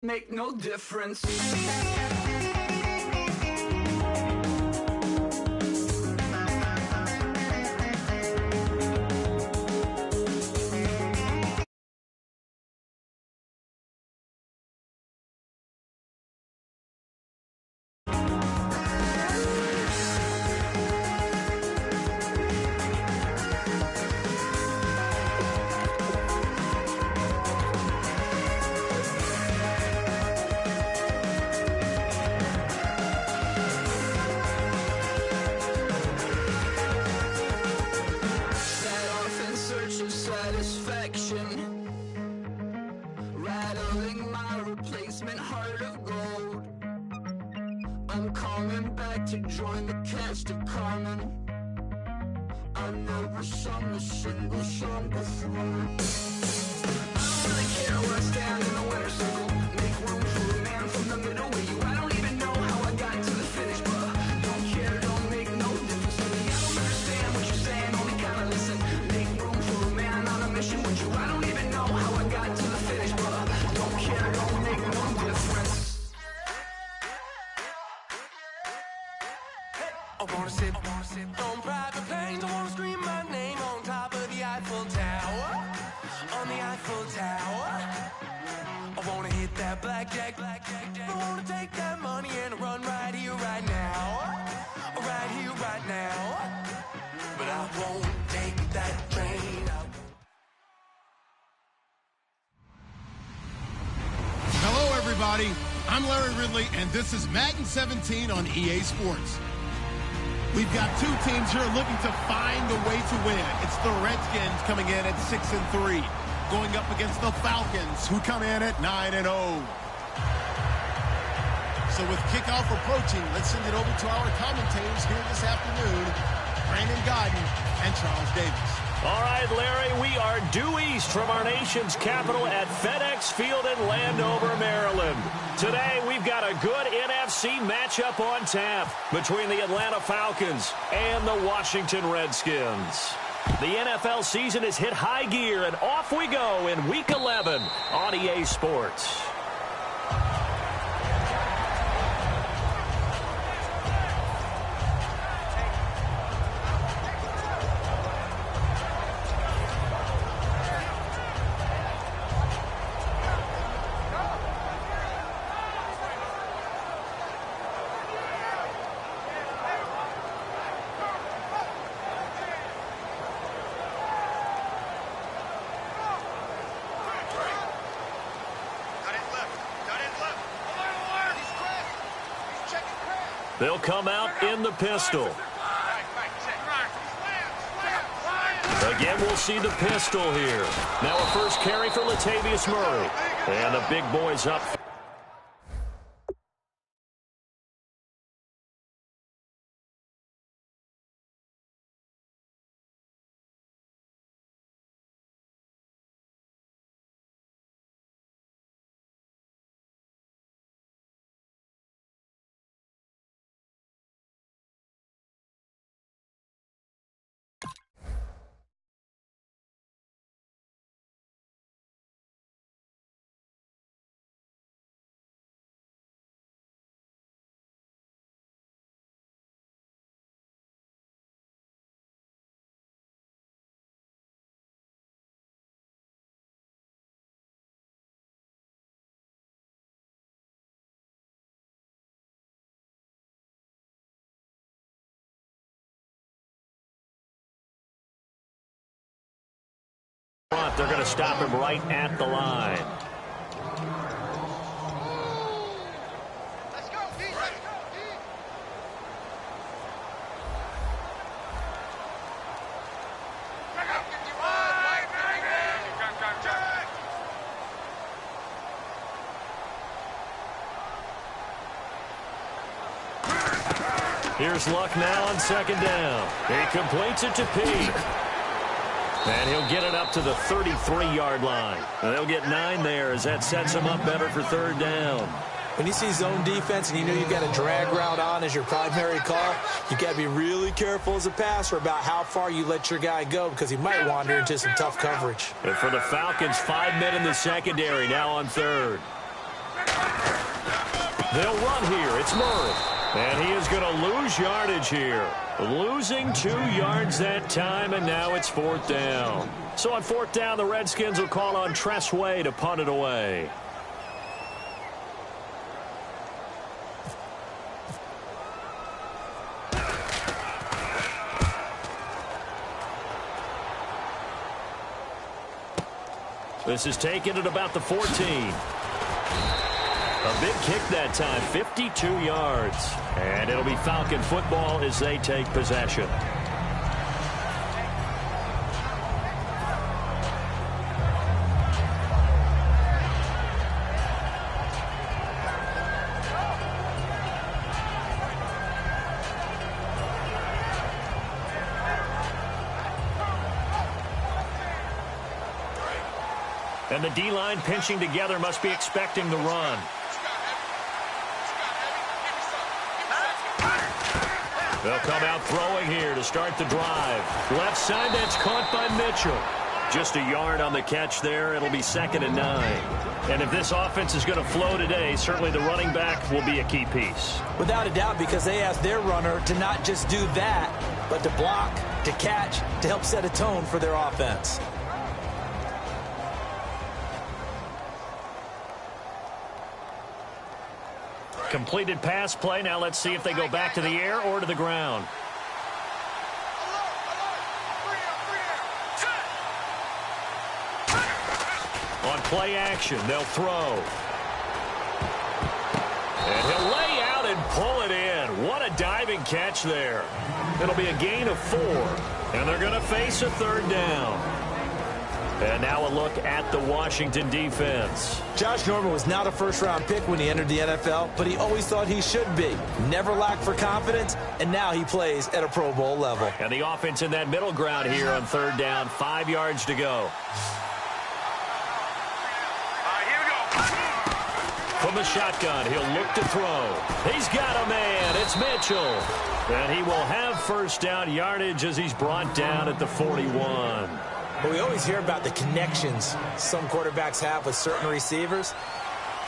Make no difference. Rattling my replacement heart of gold. I'm coming back to join the cast of Carmen. I never sung a single song before. I don't really care where I stand in the winner's circle. Make room for a man from the middle with you. I don't even know how I got to the finish, but don't care, don't make no difference to me. I don't understand what you're saying, only kinda listen. Make room for a man on a mission with you. I don't even know how I got to the finish, but don't care, don't make no difference. I wanna sit on private planes. I wanna scream my name on top of the Eiffel Tower. On the Eiffel Tower. I wanna hit that blackjack. I wanna take that money and run right here, right now. Right here, right now. But I won't take that train. Hello, everybody. I'm Larry Ridley, and this is Madden 17 on EA Sports. We've got two teams here looking to find a way to win. It's the Redskins coming in at 6-3, going up against the Falcons, who come in at 9-0. So with kickoff approaching, let's send it over to our commentators here this afternoon, Brandon Godden and Charles Davis. All right, Larry, we are due east from our nation's capital at FedEx Field in Landover, Maryland. Today, we've got a good NFC matchup on tap between the Atlanta Falcons and the Washington Redskins. The NFL season has hit high gear, and off we go in Week 11 on EA Sports. They'll come out in the pistol. Again, we'll see the pistol here. Now a first carry for Latavius Murray. And the big boys up. They're going to stop him right at the line. Let's go, D. Let's go, D. Here's Luck now on second down. He completes it to Pete. And he'll get it up to the 33-yard line. And they'll get 9 there as that sets him up better for third down. When you see zone defense and you know you've got a drag route on as your primary call, you got to be really careful as a passer about how far you let your guy go because he might wander into some tough coverage. And for the Falcons, 5 men in the secondary now on third. They'll run here. It's Murray. And he is going to lose yardage here. Losing 2 yards that time, and now it's 4th down. So on 4th down, the Redskins will call on Tressway to punt it away. This is taken at about the 14. A big kick that time, 52 yards. And it'll be Falcon football as they take possession. And the D-line pinching together must be expecting the run. They'll come out throwing here to start the drive. Left side, that's caught by Mitchell. Just a yard on the catch there. It'll be 2nd and 9. And if this offense is going to flow today, certainly the running back will be a key piece. Without a doubt, because they asked their runner to not just do that, but to block, to catch, to help set a tone for their offense. Completed pass play. Now let's see if they go back to the air or to the ground. On play action, they'll throw. And he'll lay out and pull it in. What a diving catch there. It'll be a gain of 4. And they're going to face a 3rd down. And now a look at the Washington defense. Josh Norman was not a first-round pick when he entered the NFL, but he always thought he should be. Never lacked for confidence, and now he plays at a Pro Bowl level. And the offense in that middle ground here on 3rd down, 5 yards to go. Here we go. From the shotgun, he'll look to throw. He's got a man. It's Mitchell. And he will have 1st down yardage as he's brought down at the 41. But we always hear about the connections some quarterbacks have with certain receivers.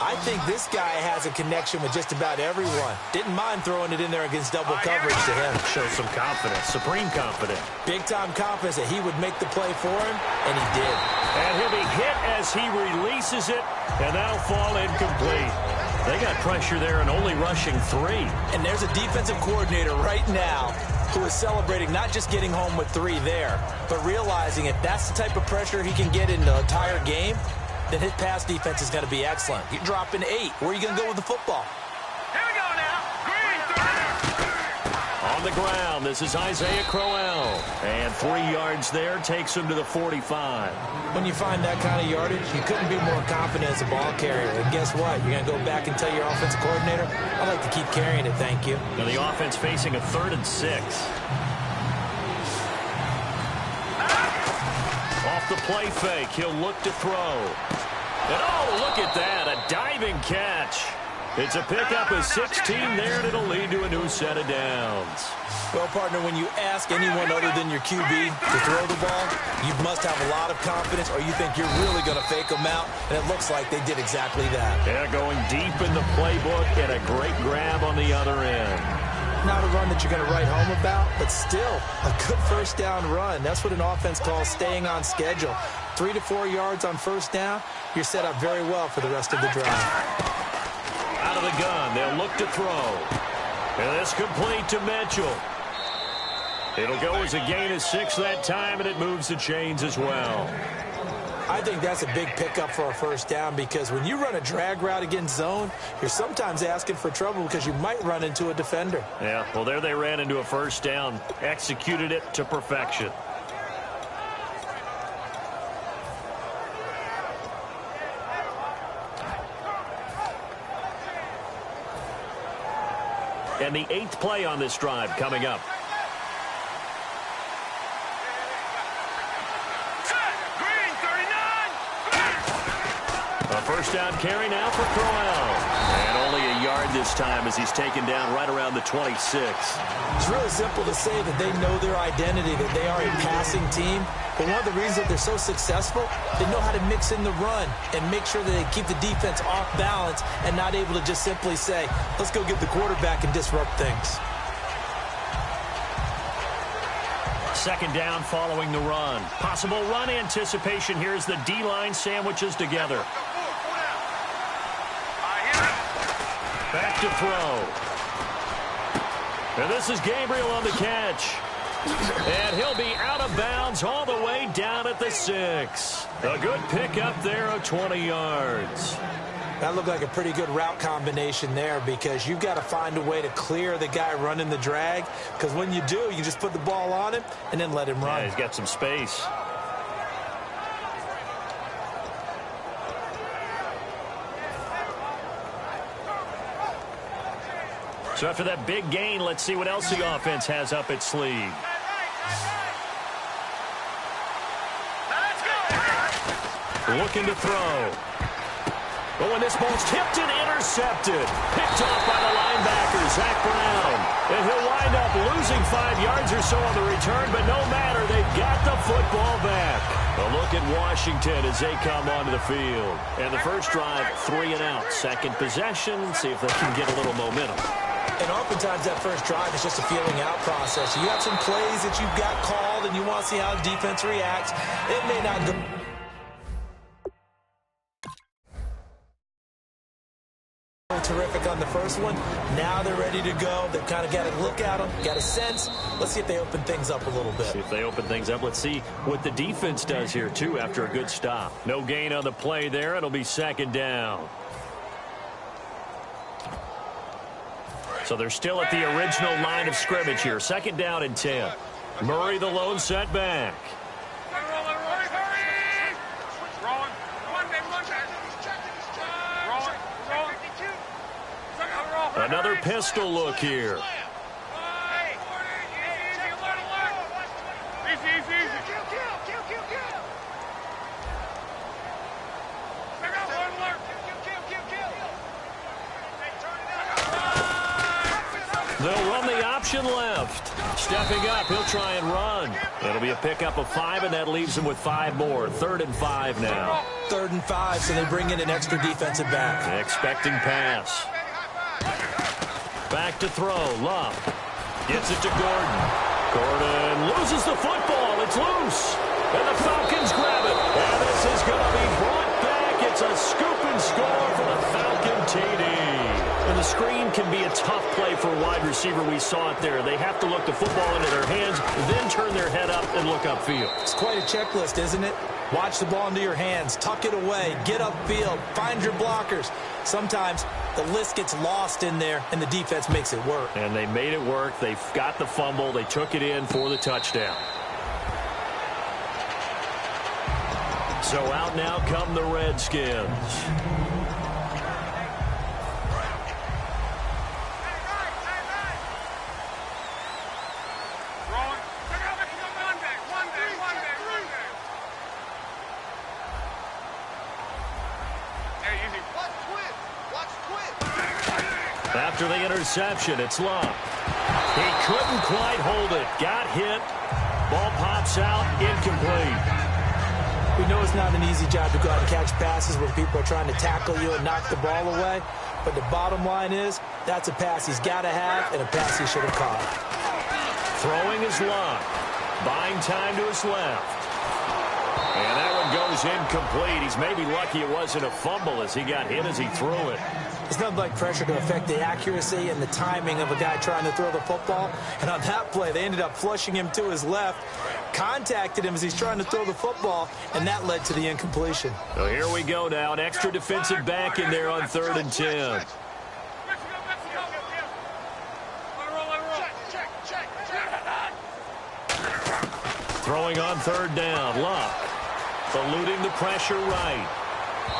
I think this guy has a connection with just about everyone. Didn't mind throwing it in there against double coverage to him. Shows some confidence, supreme confidence. Big-time confidence that he would make the play for him, and he did. And he'll be hit as he releases it, and that'll fall incomplete. They got pressure there and only rushing 3. And there's a defensive coordinator right now who is celebrating not just getting home with 3 there, but realizing if that's the type of pressure he can get in the entire game, then his pass defense is going to be excellent. You're dropping 8. Where are you going to go with the football? Here we go now. Green 3. On the ground, this is Isaiah Crowell. And 3 yards there takes him to the 45. When you find that kind of yardage, you couldn't be more confident as a ball carrier. And guess what? You're going to go back and tell your offensive coordinator, I'd like to keep carrying it, thank you. Now the offense facing a 3rd and 6. Off the play fake, he'll look to throw. And oh, look at that, a diving catch. It's a pickup of 16 there, and it'll lead to a new set of downs. Well, partner, when you ask anyone other than your QB to throw the ball, you must have a lot of confidence, or you think you're really going to fake them out, and it looks like they did exactly that. Yeah, going deep in the playbook, and a great grab on the other end. Not a run that you're going to write home about, but still a good 1st down run. That's what an offense calls staying on schedule. 3 to 4 yards on 1st down, you're set up very well for the rest of the drive. Out of the gun, they'll look to throw. And it's complete to Mitchell. It'll go as a gain of 6 that time, and it moves the chains as well. I think that's a big pickup for a 1st down, because when you run a drag route against zone, you're sometimes asking for trouble because you might run into a defender. Yeah, well, there they ran into a 1st down, executed it to perfection. And the 8th play on this drive coming up. A 1st down carry now for Crowell. And only a yard this time as he's taken down right around the 26. It's really simple to say that they know their identity, that they are a passing team. But one of the reasons that they're so successful, they know how to mix in the run and make sure that they keep the defense off balance and not able to just simply say, let's go get the quarterback and disrupt things. Second down following the run. Possible run anticipation here as the D-line sandwiches together. Back to throw. And this is Gabriel on the catch. And he'll be out of bounds all the way down at the 6. A good pickup there of 20 yards. That looked like a pretty good route combination there because you've got to find a way to clear the guy running the drag, because when you do, you just put the ball on him and then let him run. Yeah, he's got some space. So after that big gain, let's see what else the offense has up its sleeve. Looking to throw. But when this ball's tipped and intercepted, picked off by the linebacker, Zach Brown. And he'll wind up losing 5 yards or so on the return, but no matter, they've got the football back. A look at Washington as they come onto the field. And the first drive, 3 and out. Second possession, see if they can get a little momentum. And oftentimes that first drive is just a feeling out process. You have some plays that you've got called and you want to see how the defense reacts. It may not go terrific on the first one. Now they're ready to go. They've kind of got to look at them, got a sense. Let's see if they open things up a little bit. See if they open things up. Let's see what the defense does here, too, after a good stop. No gain on the play there. It'll be second down. So they're still at the original line of scrimmage here. Second down and 10. Murray the lone setback. Another pistol look here. They'll run the option left. Stepping up, he'll try and run. It'll be a pickup of 5, and that leaves them with 5 more. 3rd and 5 now. 3rd and 5, so they bring in an extra defensive back. Expecting pass. Back to throw. Love gets it to Gordon. Gordon loses the football. It's loose. And the Falcons grab it. And this is going to be brought back. It's a scoop and score for the Falcon TD. And the screen can be a tough play for a wide receiver. We saw it there. They have to look the football into their hands, then turn their head up and look upfield. It's quite a checklist, isn't it? Watch the ball into your hands, tuck it away, get upfield, find your blockers. Sometimes the list gets lost in there, and the defense makes it work. And they made it work. They got the fumble. They took it in for the touchdown. So out now come the Redskins. After the interception, it's Love. He couldn't quite hold it. Got hit. Ball pops out. Incomplete. We know it's not an easy job to go out and catch passes when people are trying to tackle you and knock the ball away. But the bottom line is, that's a pass he's got to have and a pass he should have caught. Throwing his Love. Buying time to his left. And that one goes incomplete. He's maybe lucky it wasn't a fumble as he got hit as he threw it. It's nothing like pressure to affect the accuracy and the timing of a guy trying to throw the football. And on that play, they ended up flushing him to his left, contacted him as he's trying to throw the football, and that led to the incompletion. So here we go now. An extra defensive back in there on 3rd and 10. Throwing on 3rd down. Luck eluding the pressure right.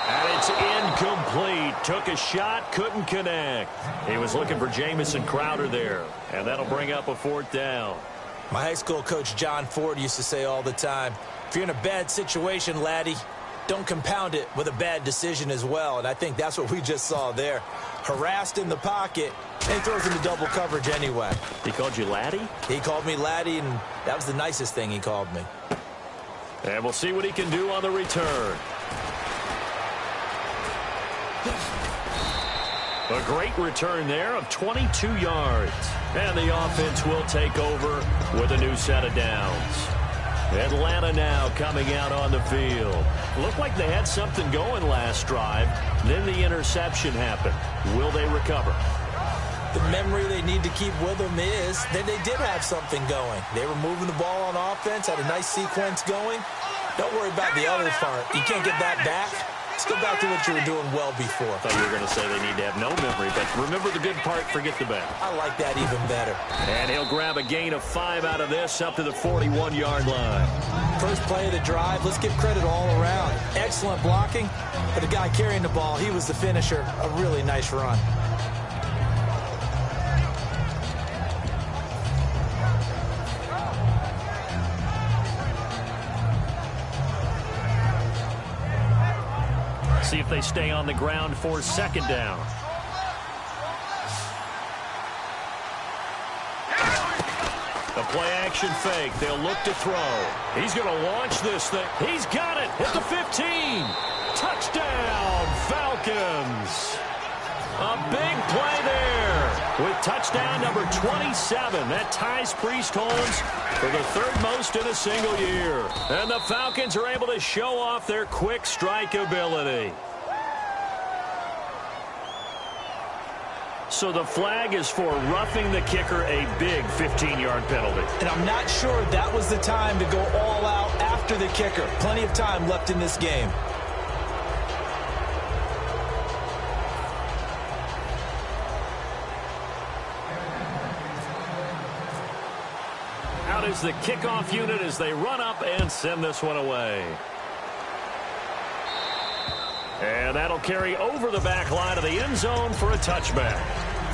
And it's incomplete. Took a shot, couldn't connect. He was looking for Jamison Crowder there. And that'll bring up a 4th down. My high school coach, John Ford, used to say all the time, if you're in a bad situation, laddie, don't compound it with a bad decision as well. And I think that's what we just saw there. harassed in the pocket, and he throws into double coverage anyway. He called you laddie? He called me laddie, and that was the nicest thing he called me. And we'll see what he can do on the return. A great return there of 22 yards. And the offense will take over with a new set of downs. Atlanta now coming out on the field. Looked like they had something going last drive. Then the interception happened. Will they recover? The memory they need to keep with them is that they did have something going. They were moving the ball on offense, had a nice sequence going. Don't worry about the other part. You can't get that back. Let's go back to what you were doing well before. I thought you were going to say they need to have no memory, but remember the good part, forget the bad. I like that even better. And he'll grab a gain of 5 out of this up to the 41-yard line. First play of the drive, let's give credit all around. Excellent blocking, but the guy carrying the ball, he was the finisher. A really nice run. See if they stay on the ground for second down. A play-action fake. They'll look to throw. He's going to launch this thing. He's got it at the 15. Touchdown, Falcons. A big play there with touchdown number 27. That ties Priest Holmes for the third most in a single year. And the Falcons are able to show off their quick strike ability. So the flag is for roughing the kicker, a big 15-yard penalty. And I'm not sure that was the time to go all out after the kicker. Plenty of time left in this game. Out is the kickoff unit as they run up and send this one away. And that'll carry over the back line of the end zone for a touchback.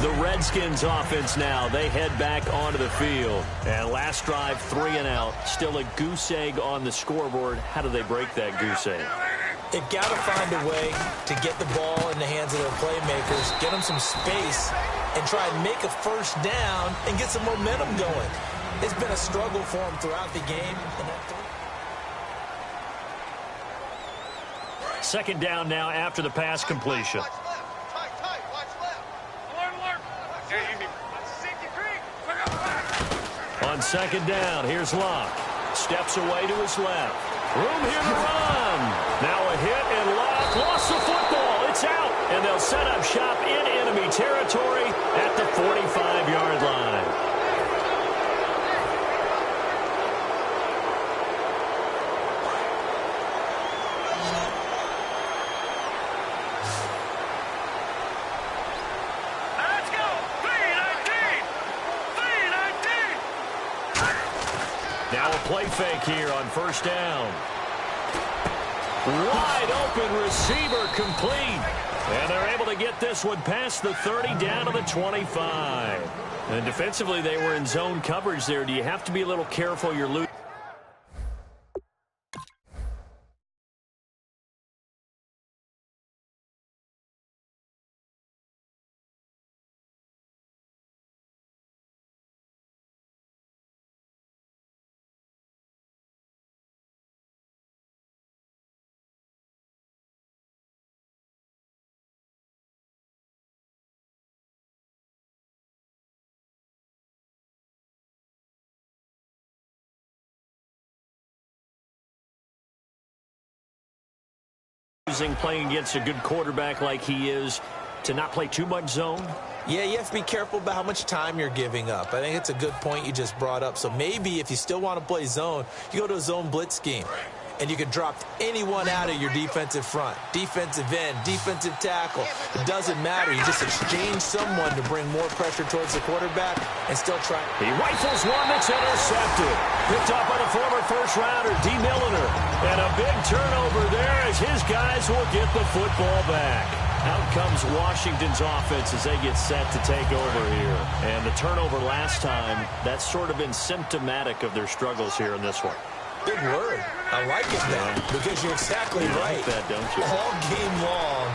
The Redskins offense now, they head back onto the field. And last drive, 3 and out. Still a goose egg on the scoreboard. How do they break that goose egg? They've got to find a way to get the ball in the hands of their playmakers, get them some space, and try and make a first down and get some momentum going. It's been a struggle for them throughout the game. Second down now after the pass completion. On second down, here's Locke. Steps away to his left. Room here to run. Now a hit, and Locke lost the football. It's out, and they'll set up shop in enemy territory at the 45-yard line. Now a play fake here on first down. Wide open receiver complete. And they're able to get this one past the 30 down to the 25. And defensively, they were in zone coverage there. Do you have to be a little careful? You're losing. Playing against a good quarterback like he is, to not play too much zone? Yeah, you have to be careful about how much time you're giving up. I think it's a good point you just brought up. So maybe if you still want to play zone, you go to a zone blitz scheme. And you can drop anyone out of your defensive front. Defensive end, defensive tackle. It doesn't matter. You just exchange someone to bring more pressure towards the quarterback and still try. He rifles one that's intercepted. Picked up by the former first-rounder, D. Milliner. And a big turnover there as his guys will get the football back. Out comes Washington's offense as they get set to take over here. And the turnover last time, that's sort of been symptomatic of their struggles here in this one. Big word. I like it now because you're exactly right. Like that, don't you? All game long,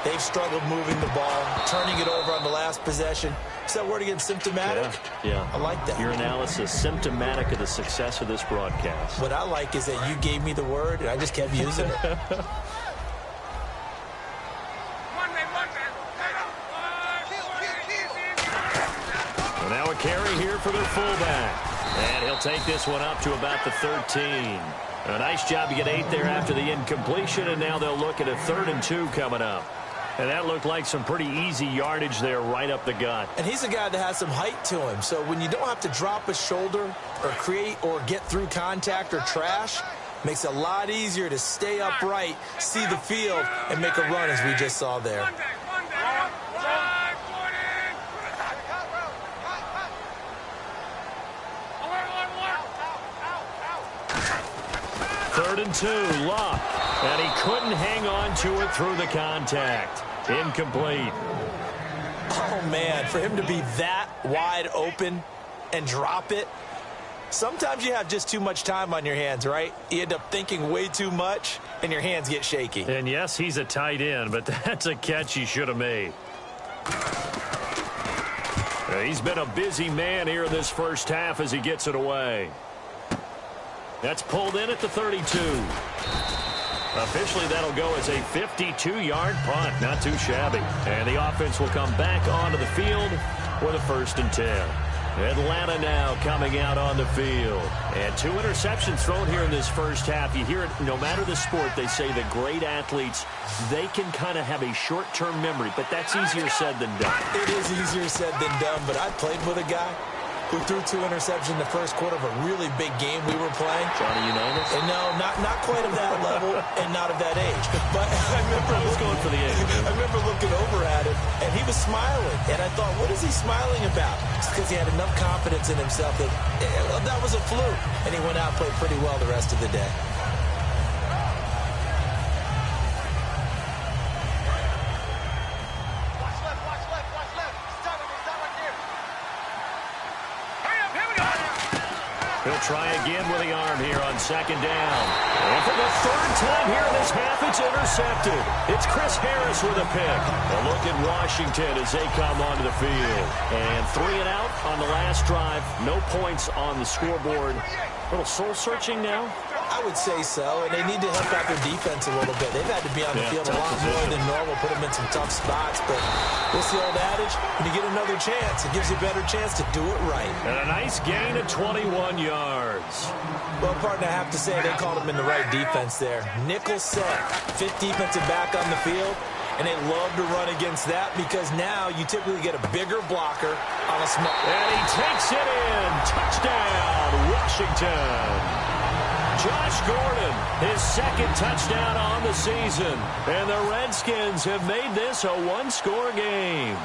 They've struggled moving the ball, turning it over on the last possession. Is that word again, symptomatic? Yeah. I like that. Your analysis, symptomatic of the success of this broadcast. What I like is that you gave me the word, and I just kept using it. So now a carry here for their fullback. And he'll take this one up to about the 13. A nice job to get 8 there after the incompletion, and now they'll look at a 3rd and 2 coming up. And that looked like some pretty easy yardage there right up the gut. And he's a guy that has some height to him, so when you don't have to drop a shoulder or create or get through contact or trash, makes it a lot easier to stay upright, see the field, and make a run as we just saw there. 3rd and 2, Luck. And he couldn't hang on to it through the contact. Incomplete. Oh, man, for him to be that wide open and drop it, sometimes you have just too much time on your hands, right? You end up thinking way too much, and your hands get shaky. And, yes, he's a tight end, but that's a catch he should have made. He's been a busy man here in this first half as he gets it away. That's pulled in at the 32. Officially, that'll go as a 52-yard punt. Not too shabby. And the offense will come back onto the field with a 1st and 10. Atlanta now coming out on the field. And 2 interceptions thrown here in this first half. You hear it, no matter the sport, they say the great athletes, they can kind of have a short-term memory, but that's easier said than done. It is easier said than done, but I played with a guy who threw 2 interceptions in the first quarter of a really big game we were playing. Johnny Unitas? And no, not quite of that level and not of that age. But I remember going for the age. I remember looking over at him, and he was smiling. And I thought, what is he smiling about? It's because he had enough confidence in himself that that was a fluke. And he went out and played pretty well the rest of the day. He'll try again with the arm here on 2nd down. And for the 3rd time here in this half, it's intercepted. It's Chris Harris with a pick. A look at Washington as they come onto the field. And 3 and out on the last drive. No points on the scoreboard. A little soul-searching now? I would say so, and they need to help out their defense a little bit. They've had to be on the field a lot more than normal, put them in some tough spots. But what's the old adage? When you get another chance, it gives you a better chance to do it right. And a nice gain of 21 yards. Well, partner, I have to say they called him in the right defense there. Nickel set, 5th defensive back on the field, and they love to run against that because now you typically get a bigger blocker on a small. And he takes it in. Touchdown, Washington. Josh Gordon, his 2nd touchdown on the season. And the Redskins have made this a 1-score game.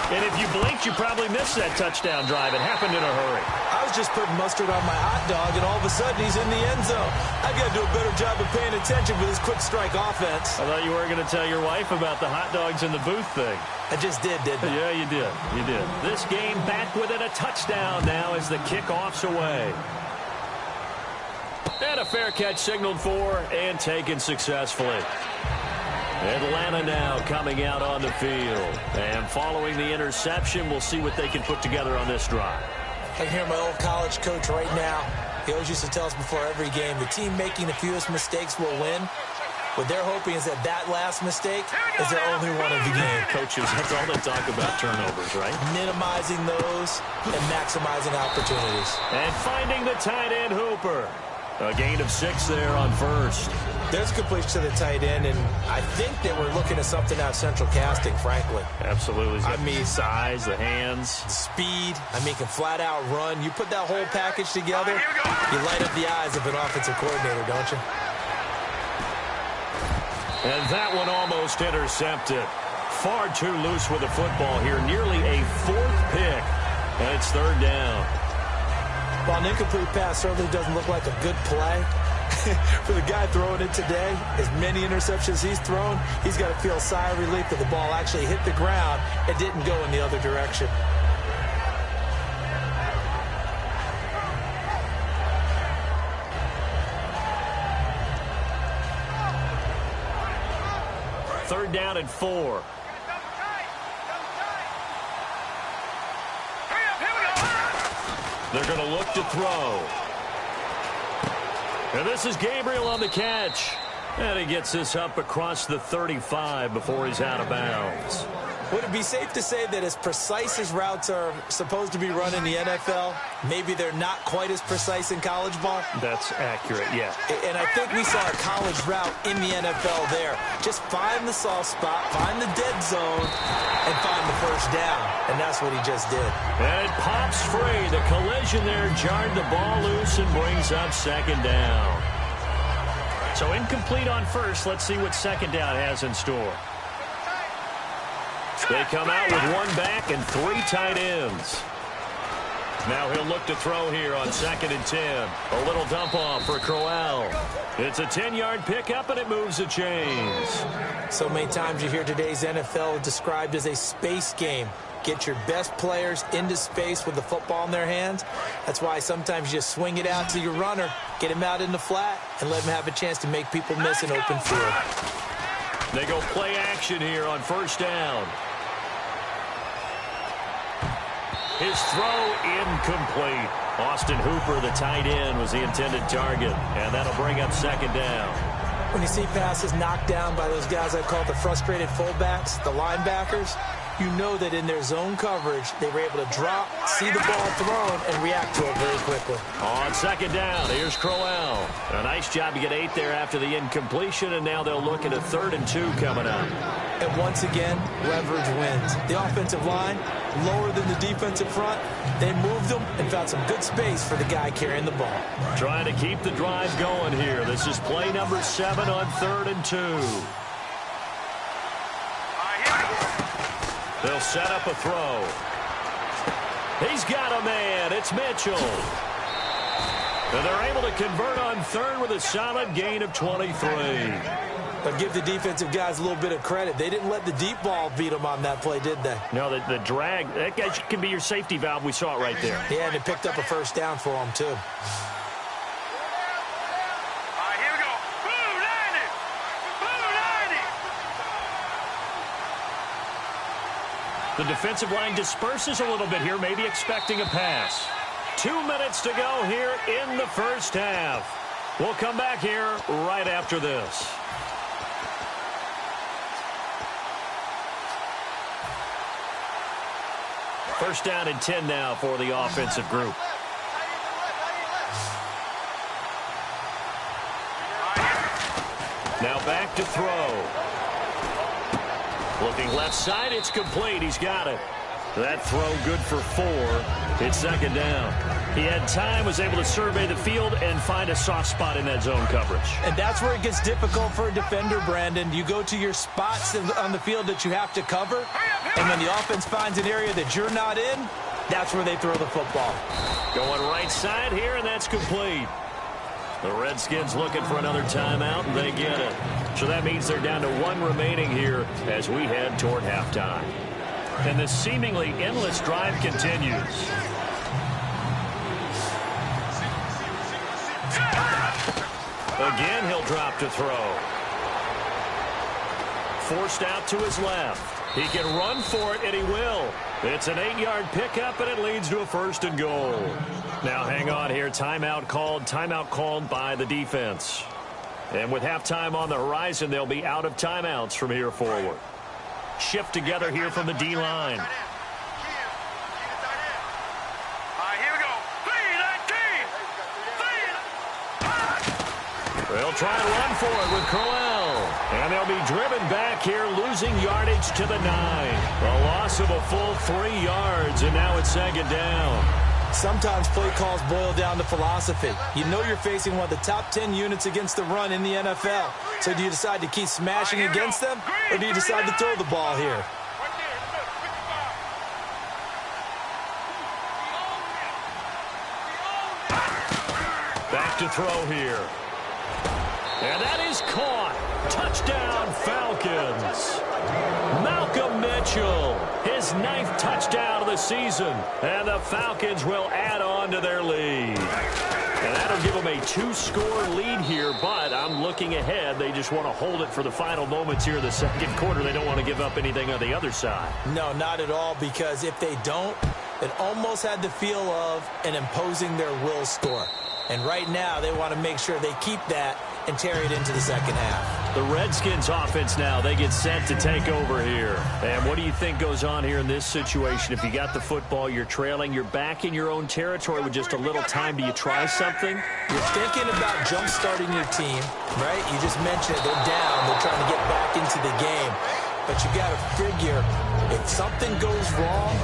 And if you blinked, you probably missed that touchdown drive. It happened in a hurry. I was just putting mustard on my hot dog, and all of a sudden he's in the end zone. I got to do a better job of paying attention with this quick strike offense. I thought you were going to tell your wife about the hot dogs in the booth thing. I just didn't I? Yeah, you did. You did. This game back within a touchdown now as the kickoff's away. And a fair catch signaled for and taken successfully. Atlanta now coming out on the field. And following the interception, we'll see what they can put together on this drive. I hear my old college coach right now. He always used to tell us before every game, the team making the fewest mistakes will win. What they're hoping is that last mistake is their only one of the game. Coaches, that's all they talk about, turnovers, right? Minimizing those and maximizing opportunities. And finding the tight end Hooper. A gain of 6 there on 1st. There's completion to the tight end, and I think they were looking at something out of central casting, frankly. Absolutely. I mean, size, the hands. The speed. I mean, can flat out run. You put that whole package together, you light up the eyes of an offensive coordinator, don't you? And that one almost intercepted. Far too loose with the football here. Nearly a 4th pick. And it's 3rd down. While an incomplete pass certainly doesn't look like a good play, for the guy throwing it today, as many interceptions he's thrown, he's got to feel a sigh of relief that the ball actually hit the ground and didn't go in the other direction. 3rd down and 4. They're going to look to throw. And this is Gabriel on the catch. And he gets this up across the 35 before he's out of bounds. Would it be safe to say that as precise as routes are supposed to be run in the NFL, maybe they're not quite as precise in college ball? That's accurate, yeah. And I think we saw a college route in the NFL there. Just find the soft spot, find the dead zone, and find the first down. And that's what he just did. And it pops free. The collision there jarred the ball loose and brings up 2nd down. So incomplete on first. Let's see what 2nd down has in store. They come out with 1 back and 3 tight ends. Now he'll look to throw here on 2nd and 10. A little dump off for Crowell. It's a 10-yard pickup, and it moves the chains. So many times you hear today's NFL described as a space game. Get your best players into space with the football in their hands. That's why sometimes you just swing it out to your runner, get him out in the flat, and let him have a chance to make people miss an open field. They go play action here on 1st down. His throw incomplete. Austin Hooper, the tight end, was the intended target, and that'll bring up 2nd down. When you see passes knocked down by those guys I call the frustrated fullbacks, the linebackers, you know that in their zone coverage, they were able to drop, see the ball thrown, and react to it very quickly. On 2nd down, here's Crowell. A nice job to get 8 there after the incompletion, and now they'll look at a 3rd and 2 coming up. And once again, leverage wins. The offensive line, lower than the defensive front, they moved them and found some good space for the guy carrying the ball. Trying to keep the drive going here. This is play number 7 on 3rd and 2. They'll set up a throw. He's got a man. It's Mitchell. And they're able to convert on 3rd with a solid gain of 23. But give the defensive guys a little bit of credit. They didn't let the deep ball beat them on that play, did they? No, the drag, that guy can be your safety valve. We saw it right there. Yeah, and it picked up a 1st down for them, too. The defensive line disperses a little bit here, maybe expecting a pass. 2 minutes to go here in the 1st half. We'll come back here right after this. First down and 10 now for the offensive group. Now back to throw. Looking left side, it's complete. He's got it. That throw good for 4. It's 2nd down. He had time, was able to survey the field and find a soft spot in that zone coverage. And that's where it gets difficult for a defender, Brandon. You go to your spots on the field that you have to cover, and when the offense finds an area that you're not in, that's where they throw the football. Going right side here, and that's complete. The Redskins looking for another timeout, and they get it. So that means they're down to 1 remaining here as we head toward halftime. And this seemingly endless drive continues. Again, he'll drop to throw. Forced out to his left. He can run for it, and he will. It's an 8-yard pickup, and it leads to a 1st and goal. Now, hang on here. Timeout called by the defense. And with halftime on the horizon, they'll be out of timeouts from here forward. Shift together here from the D-line. They'll try to run for it with Crowell. And they'll be driven back here, losing yardage to the 9. A loss of a full 3 yards, and now it's 2nd down. Sometimes play calls boil down to philosophy. You know you're facing one of the top 10 units against the run in the NFL. So do you decide to keep smashing against them, or do you decide to throw the ball here? Back to throw here. And that is caught. Touchdown, Falcons. Malcolm Mitchell, his 9th touchdown of the season. And the Falcons will add on to their lead. And that'll give them a 2-score lead here, but I'm looking ahead. They just want to hold it for the final moments here in the second quarter. They don't want to give up anything on the other side. No, not at all, because if they don't, it almost had the feel of an imposing their will score. And right now, they want to make sure they keep that and carry it into the second half. The Redskins offense now, they get set to take over here. And what do you think goes on here in this situation? If you got the football, you're trailing, you're back in your own territory with just a little time. Do you try something? You're thinking about jump-starting your team, right? You just mentioned it. They're down. They're trying to get back into the game. But you got to figure, if something goes wrong,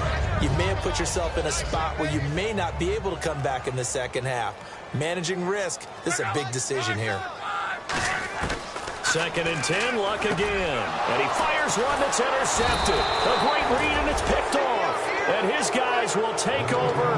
you may have put yourself in a spot where you may not be able to come back in the second half. Managing risk, this is a big decision here. 2nd and 10, Luck again. And he fires one that's intercepted. A great read, and it's picked off. And his guys will take over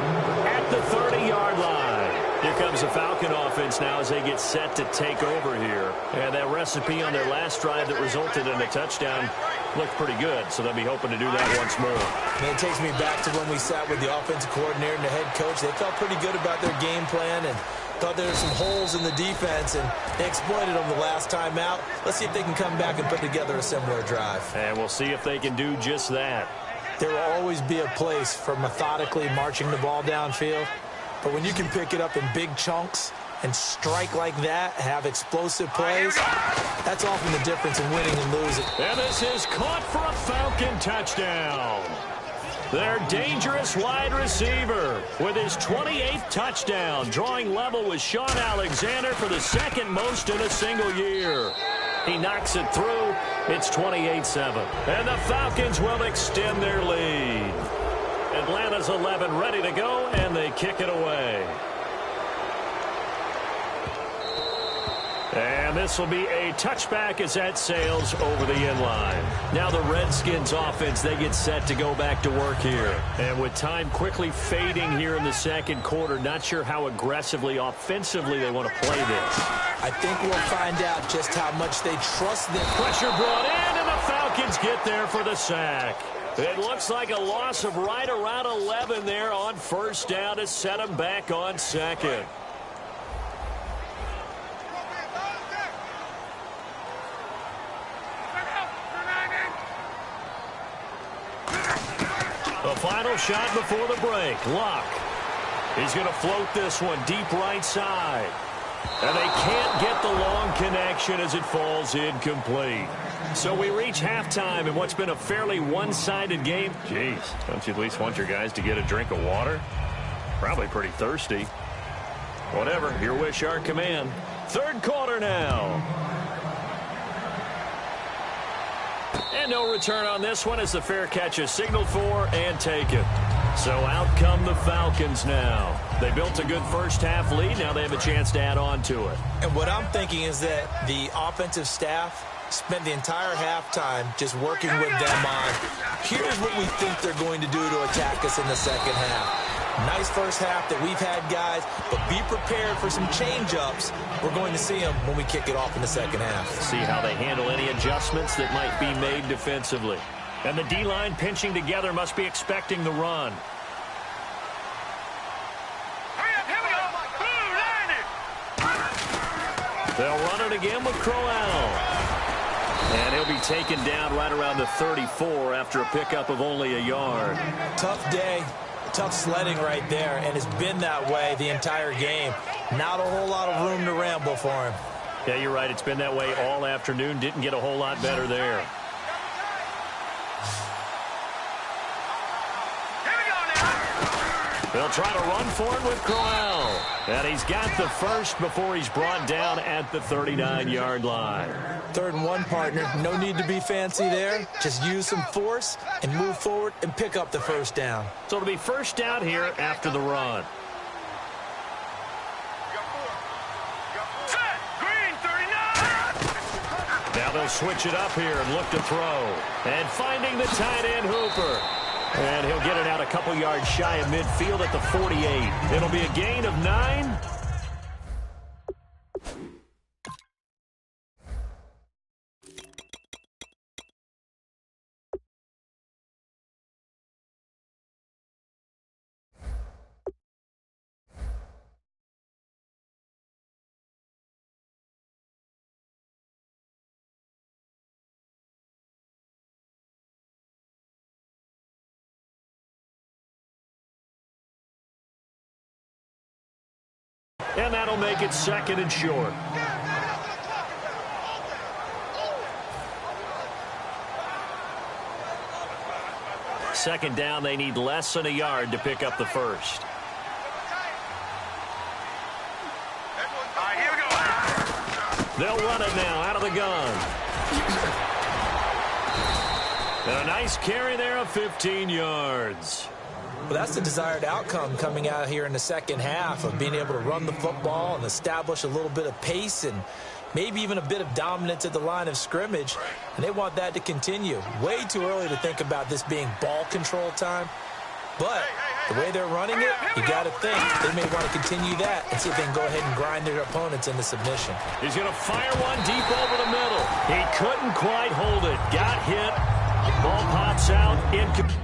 at the 30-yard line. Here comes the Falcon offense now as they get set to take over here. And that recipe on their last drive that resulted in a touchdown looked pretty good, so they'll be hoping to do that once more. And it takes me back to when we sat with the offensive coordinator and the head coach. They felt pretty good about their game plan and thought there were some holes in the defense, and they exploited them the last time out. Let's see if they can come back and put together a similar drive. And we'll see if they can do just that. There will always be a place for methodically marching the ball downfield, but when you can pick it up in big chunks and strike like that, have explosive plays, that's often the difference in winning and losing. And this is caught for a Falcon touchdown. Their dangerous wide receiver with his 28th touchdown, drawing level with Sean Alexander for the 2nd most in a single year. He knocks it through. It's 28-7. And the Falcons will extend their lead. Atlanta's 11 ready to go, and they kick it away. And this will be a touchback as that sails over the end line. Now the Redskins offense, they get set to go back to work here. And with time quickly fading here in the second quarter, not sure how aggressively, offensively they want to play this. I think we'll find out just how much they trust them. Pressure brought in, and the Falcons get there for the sack. It looks like a loss of right around 11 there on 1st down to set them back on 2nd. The final shot before the break. Luck. He's going to float this one deep right side. And they can't get the long connection as it falls incomplete. So we reach halftime in what's been a fairly one-sided game. Jeez, don't you at least want your guys to get a drink of water? Probably pretty thirsty. Whatever, your wish, our command. 3rd quarter now. And no return on this one as the fair catch is signaled for and taken. So out come the Falcons now. They built a good first half lead. Now they have a chance to add on to it. And what I'm thinking is that the offensive staff spent the entire halftime just working with them on, here's what we think they're going to do to attack us in the second half. Nice first half that we've had, guys, but be prepared for some change-ups. We're going to see them when we kick it off in the second half. See how they handle any adjustments that might be made defensively. And the D-line pinching together must be expecting the run. They'll run it again with Crowell. And he'll be taken down right around the 34 after a pickup of only a yard. Tough day. Tough sledding right there, and it's been that way the entire game. Not a whole lot of room to ramble for him. Yeah, you're right. It's been that way all afternoon. Didn't get a whole lot better there. They'll try to run for it with Crowell. And he's got the first before he's brought down at the 39-yard line. 3rd and 1, partner. No need to be fancy there. Just use some force and move forward and pick up the 1st down. So it'll be 1st down here after the run. Now they'll switch it up here and look to throw. And finding the tight end Hooper. And he'll get it out a couple yards shy of midfield at the 48. It'll be a gain of 9. and that'll make it 2nd and short. Second down, they need less than a yard to pick up the first. They'll run it now out of the gun. And a nice carry there of 15 yards. Well, that's the desired outcome coming out here in the second half of being able to run the football and establish a little bit of pace and maybe even a bit of dominance at the line of scrimmage. And they want that to continue. Way too early to think about this being ball control time. But the way they're running it, you got to think they may want to continue that and see if they can go ahead and grind their opponents into submission. He's going to fire one deep over the middle. He couldn't quite hold it. Got hit. Ball pops out. Incomplete.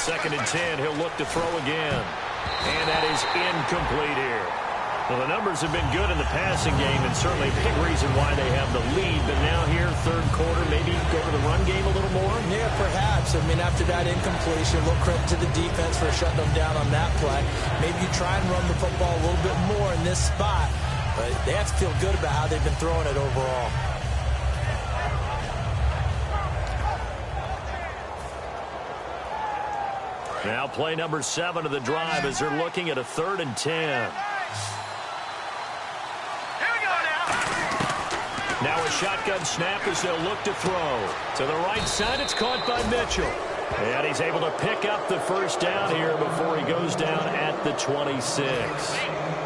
Second and 10, he'll look to throw again. And that is incomplete here. Well, the numbers have been good in the passing game and certainly a big reason why they have the lead. But now here, third quarter, maybe go to the run game a little more? Yeah, perhaps. I mean, after that incompletion, a little credit to the defense for shutting them down on that play. Maybe you try and run the football a little bit more in this spot. But they have to feel good about how they've been throwing it overall. Now play number 7 of the drive as they're looking at a 3rd and 10. Now a shotgun snap as they'll look to throw. To the right side, it's caught by Mitchell. And he's able to pick up the first down here before he goes down at the 26.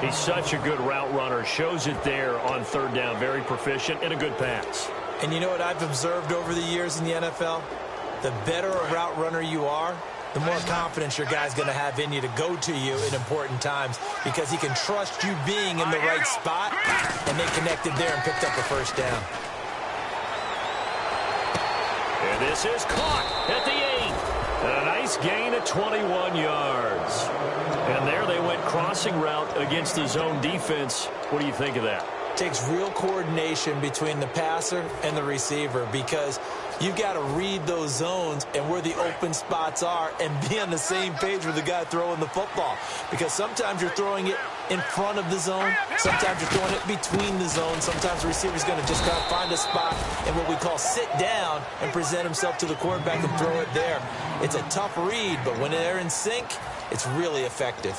He's such a good route runner. Shows it there on 3rd down. Very proficient and a good pass. And you know what I've observed over the years in the NFL? The better a route runner you are, the more confidence your guy's going to have in you to go to you in important times because he can trust you being in the right spot, and they connected there and picked up the first down. And this is caught at the 8. And a nice gain of 21 yards. And there they went crossing route against the zone defense. What do you think of that? Takes real coordination between the passer and the receiver because you've got to read those zones and where the open spots are and be on the same page with the guy throwing the football. Because sometimes you're throwing it in front of the zone. Sometimes you're throwing it between the zones. Sometimes the receiver's going to just kind of find a spot and what we call sit down and present himself to the quarterback and throw it there. It's a tough read, but when they're in sync, it's really effective.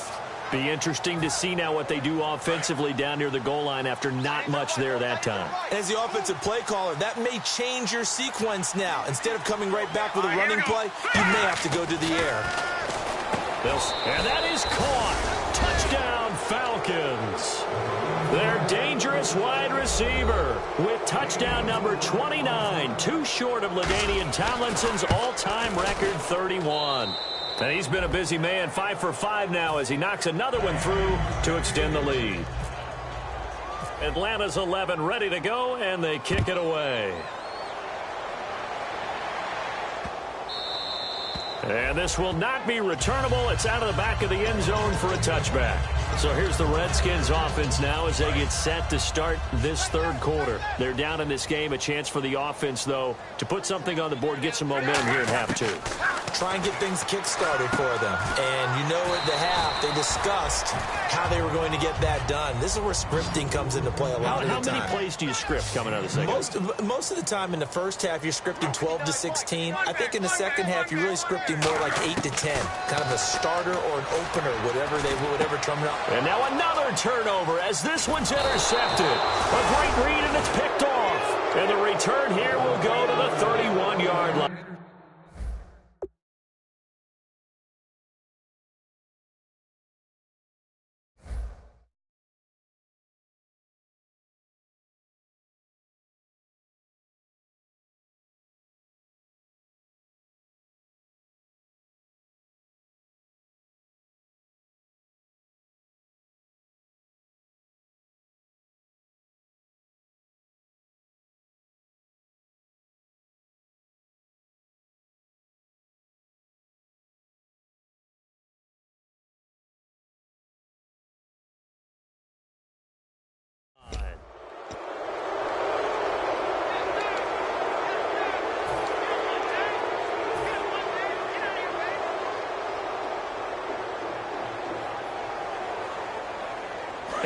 Be interesting to see now what they do offensively down near the goal line after not much there that time. As the offensive play caller, that may change your sequence now. Instead of coming right back with a running play, you may have to go to the air. And that is caught. Touchdown, Falcons. Their dangerous wide receiver with touchdown number 29, too short of LaDainian Tomlinson's all-time record 31. And he's been a busy man, 5 for 5 now as he knocks another one through to extend the lead. Atlanta's 11 ready to go, and they kick it away. And this will not be returnable. It's out of the back of the end zone for a touchback. So here's the Redskins offense now as they get set to start this third quarter. They're down in this game. A chance for the offense, though, to put something on the board, get some momentum here in half 2. Try and get things kick-started for them. And you know at the half, they discussed how they were going to get that done. This is where scripting comes into play a lot of the time. How many plays do you script coming out of the second? Most of the time in the first half, you're scripting 12 to 16. I think in the second half, you're really scripting more like 8 to 10. Kind of a starter or an opener, whatever terminal. And now another turnover as this one's intercepted. A great read, and it's picked off. And the return here will go to the 31-yard line.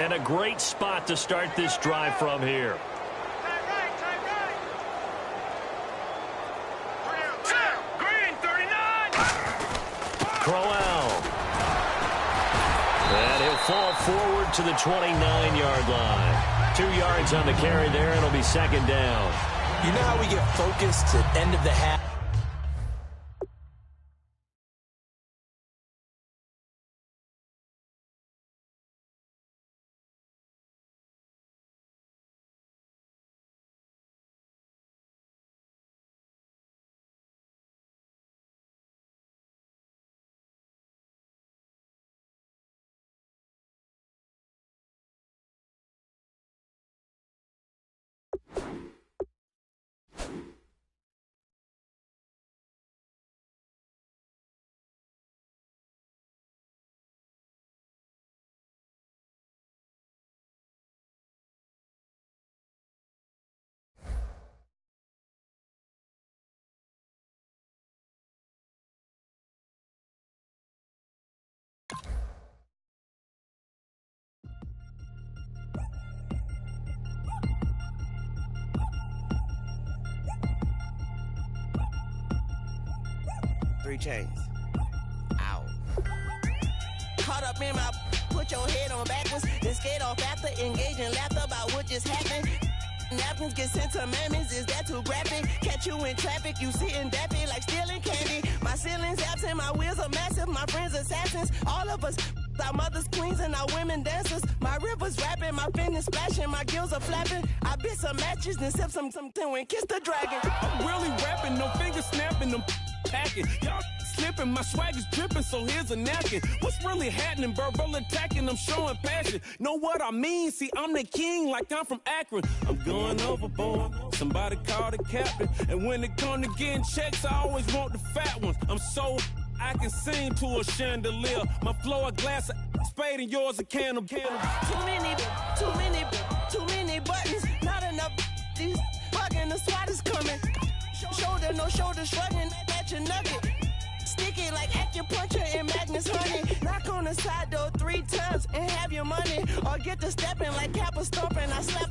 And a great spot to start this drive from here. Crowell. And he'll fall forward to the 29-yard line. 2 yards on the carry there, and it'll be second down. You know how we get focused at end of the half? Three chains. Ow. Caught up in my, put your head on backwards, then skate off after engaging laughter about what just happened. Napkins get sent to mammies, is that too graphic? Catch you in traffic, you sitting dappy like stealing candy. My ceiling's absent, my wheels are massive, my friends assassins. All of us, our mothers queens and our women dancers. My rivers rapping, my fingers splashing, my gills are flapping. I bit some matches, then sip something and kiss the dragon. I'm really rapping, no fingers snapping, them packing. Y'all slipping, my swag is dripping, so here's a napkin. What's really happening? Verbal attacking, I'm showing passion. Know what I mean? See, I'm the king like I'm from Akron. I'm going overboard, somebody call the captain. And when it come to getting checks, I always want the fat ones. I'm so I can sing to a chandelier. My flow a glass of spade and yours a can of candle. Too many buttons, not enough. These bugging, the SWAT is coming. Shoulder, no shoulder shrugging at your nugget. Sticky like acupuncture and Magnus honey. Knock on the side door 3 times and have your money. Or get to stepping like Kappa stomping. I slap.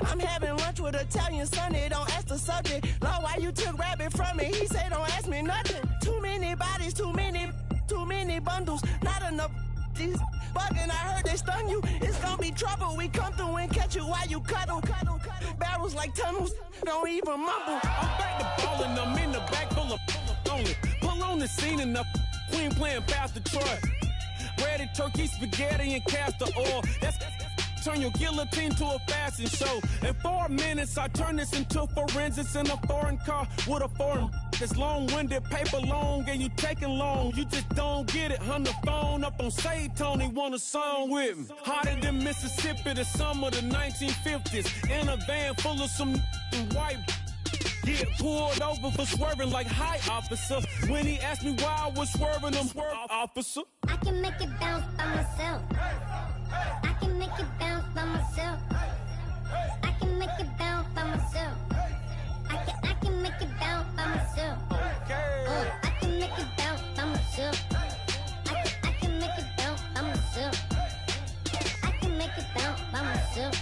I'm having lunch with Italian Sonny. Don't ask the subject. Lord, why you took rabbit from me? He say don't ask me nothing. Too many bodies, too many bundles. Not enough. These bugging, I heard they stung you. It's gonna be trouble. We come through and catch you while you cuddle. Barrels like tunnels. Don't even mumble. I'm back to ballin', I'm in the back full of only. Pull on the scene and the queen playing Pastor Troy. Ready turkey, spaghetti, and castor oil. That's turn your guillotine to a fashion show. In 4 minutes, I turn this into forensics in a foreign car with a foreign. It's long-winded, paper long, and you taking long. You just don't get it. On the phone up on Say Tony, want a song with me. Hotter than Mississippi, the summer of the 1950s. In a van full of some white. Get pulled over for swerving like hi, officer. When he asked me why I was swerving, I'm swerve, officer. I can make it bounce by myself. I can make it bounce by myself. I can make it bounce by myself. I can make it bounce by myself. I can make it bounce by myself. I can make it bounce by myself. I can make it bounce by myself.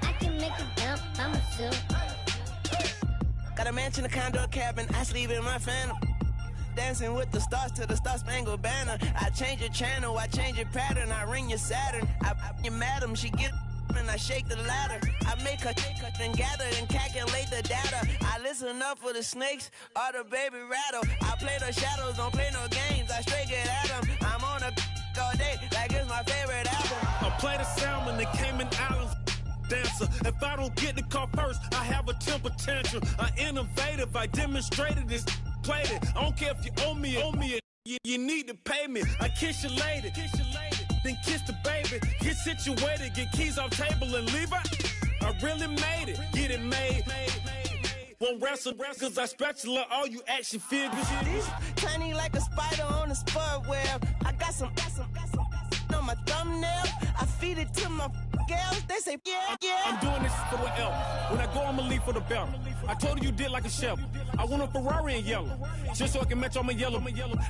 I can make it bounce by myself. Got a mansion, a condo, a cabin, I sleep in my phantom. Dancing with the stars to the Star-Spangled Banner. I change your channel, I change your pattern, I ring your Saturn. I your madam, she get and I shake the ladder. I make her and gather and calculate the data. I listen up for the snakes or the baby rattle. I play the shadows, don't play no games, I straight get at them. I'm on a all day like it's my favorite album. I play the Salmon, the Cayman Islands dancer. If I don't get the car first, I have a temper tantrum. I innovative, I demonstrated this, played it. I don't care if you owe me it. You need to pay me. I kiss your lady, then kiss the baby. Get situated, get keys off table and leave her. I really made it, get it made. Won't wrestle, cause I spatula all you action figures. Tiny like a spider on a spud web. I got some on my thumbnail. I feed it to my girls, they say, yeah. I'm doing this for the L. When I go, I'ma leave for the belt. I told you did like a Chevy. I want a Ferrari in yellow, just so I can match all my yellow.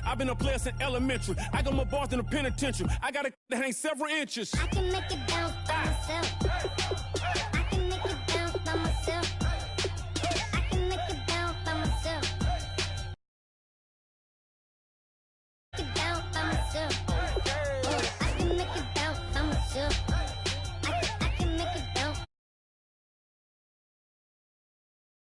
I've been a player since elementary. I got more bars than a penitentiary. I got a that hangs several inches. I can make it bounce by myself.